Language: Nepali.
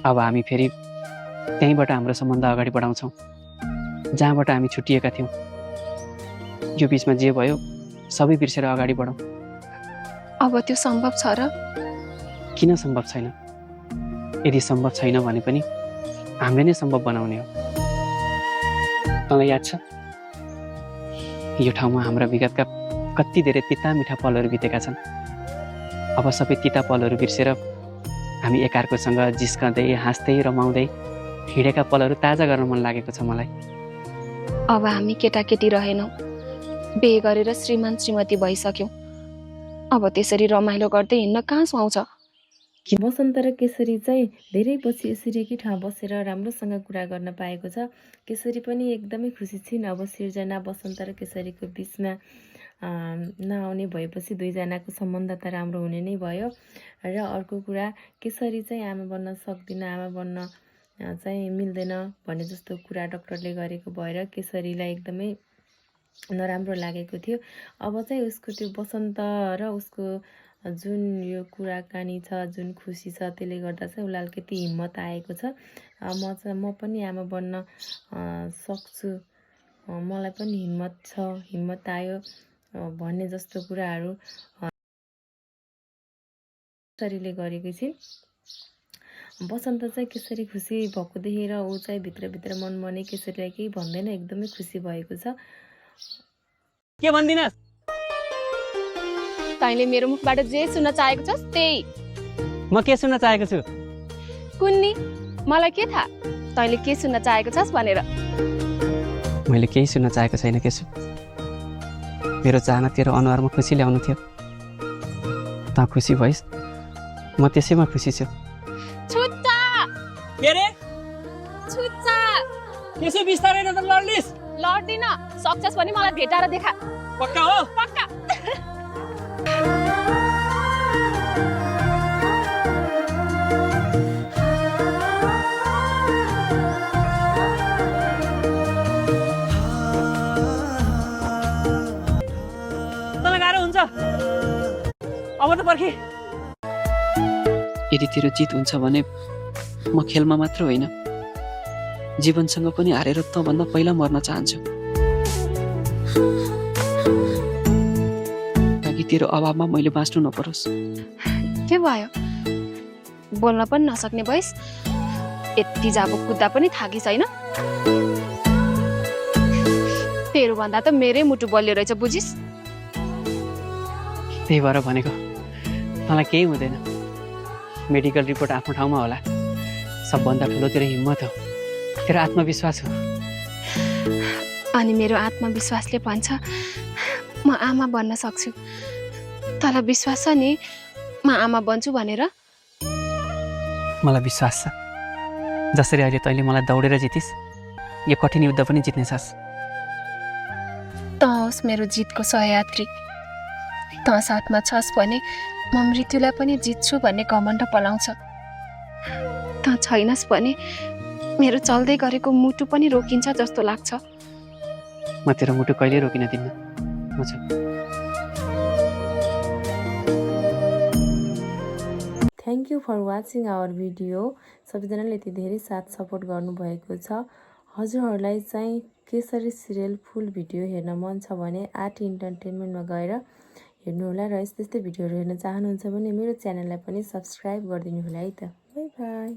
अब हामी फेरि त्यहीँबाट हाम्रो सम्बन्ध अगाडि बढाउँछौँ जहाँबाट हामी छुट्टिएका थियौँ। यो बिचमा जे भयो सबै बिर्सेर अगाडि बढौँ। अब त्यो सम्भव छ र? किन सम्भव छैन? यदि सम्भव छैन भने पनि हामीले नै सम्भव बनाउने हो। तँलाई याद छ यो ठाउँमा हाम्रा विगतका कति धेरै तिता मिठा पलहरू बितेका छन्। अब सबै तिता पलहरू बिर्सेर हामी एकअर्कासँग जिस्कँदै हाँस्दै रमाउँदै हिँडेका पलहरू ताजा गर्न मन लागेको छ मलाई। अब हामी केटाकेटी रहेनौँ, बिहे गरेर श्रीमान श्रीमती भइसक्यौँ। अब त्यसरी रमाइलो गर्दै हिँड्न कहाँ सुहाउँछ? वसन्त र केशरी चाहिँ धेरै पछि यसरी एकै ठाउँ बसेर राम्रोसँग कुरा गर्न पाएको छ। केशरी पनि एकदमै खुसी छिन्। अब सिर्जना वसन्त र केशरीको बिचमा नआउने भएपछि दुईजनाको सम्बन्ध त राम्रो हुने नै भयो। र अर्को कुरा, केशरी चाहिँ आमा बन्न सक्दिनँ, आमा बन्न चाहिँ मिल्दैन भन्ने जस्तो कुरा डक्टरले गरेको भएर केशरीलाई एकदमै नराम्रो लागेको थियो। अब चाहिँ उसको त्यो वसन्त र उसको जुन यो कुराकानी छ, जुन खुसी छ, त्यसले गर्दा चाहिँ उसलाई अलिकति हिम्मत आएको छ। म पनि आमा बन्न सक्छु, मलाई पनि हिम्मत छ, हिम्मत आयो भन्ने जस्तो कुराहरू केशरीले गरेकी छिन्। वसन्त चाहिँ केशरी खुसी भएको देखेर ऊ चाहिँ भित्रभित्र मनमनै केशरीलाई केही भन्दैन, एकदमै खुसी भएको छ। के भन्दिनस्? तैँले मेरो मुखबाट जे सुन्न चाहेको छस् त्यही। म के सुन्न चाहेको छु? कुन्नी, मलाई के थाहा तैँले के सुन्न चाहेको छस् भनेर। मैले केही सुन्न चाहेको छैन केशु। मेरो चाहना तेरो अनुहारमा खुसी ल्याउनु थियो। तँ खुसी भइस्, म त्यसैमा खुसी छु। छुच्चा! के रे? छुच्चा! त्यसो बिस्तारै न त लड्लिस्। लड्दिन, सक्छस् भने मलाई भेटाएर देखा। पक्का हो? पक्का। तँलाई गाह्रो हुन्छ। अब त पर्खे। यदि तेरो जित हुन्छ भने म खेलमा मात्र होइन, जीवनसँग पनि हारेर तँभन्दा पहिला मर्न चाहन्छु, ताकि तेरो अभावमा मैले बाँच्नु नपरोस्। के भयो? बोल्न पनि नसक्ने भइस्? यति जाबो कुद्दा पनि थाकी छैन? तेरो भन्दा त मेरै मुटु बलियो रहेछ, बुझिस्? त्यही भएर भनेको, तँलाई केही हुँदैन। मेडिकल रिपोर्ट आफ्नो ठाउँमा होला। सबभन्दा ठुलो तेरो हिम्मत हो, तेरो आत्मविश्वास हो। अनि मेरो आत्मविश्वासले भन्छ म आमा बन्न सक्छु। तँलाई विश्वास छ नि म आमा बन्छु भनेर? मलाई विश्वास छ, जसरी अहिले तैँले मलाई दौडेर जितिस्, यो कठिन युद्ध पनि जित्नेछस्। तँ होस् मेरो जितको सहयात्री। तँ साथमा छस् भने म मृत्युलाई पनि जित्छु भन्ने घमण्ड पलाउँछ। तँ छैनस् भने मेरो चल्दै गरेको मुटु पनि रोकिन्छ जस्तो लाग्छ। म तेरो मुटु कहिले रोकिन दिन्न। म छु। Thank you for watching our video. सबैजनाले यति धेरै साथ सपोर्ट गर्नुभएको छ। हजुरहरूलाई चाहिँ केशरी सिरियल फुल भिडियो हेर्न मन छ भने आर्ट इन्टरटेनमेन्टमा गएर हेर्नुहोला र यस्तै भिडियोहरू हेर्न चाहनुहुन्छ भने मेरो च्यानललाई पनि सब्सक्राइब गरिदिनु होला है त। By by.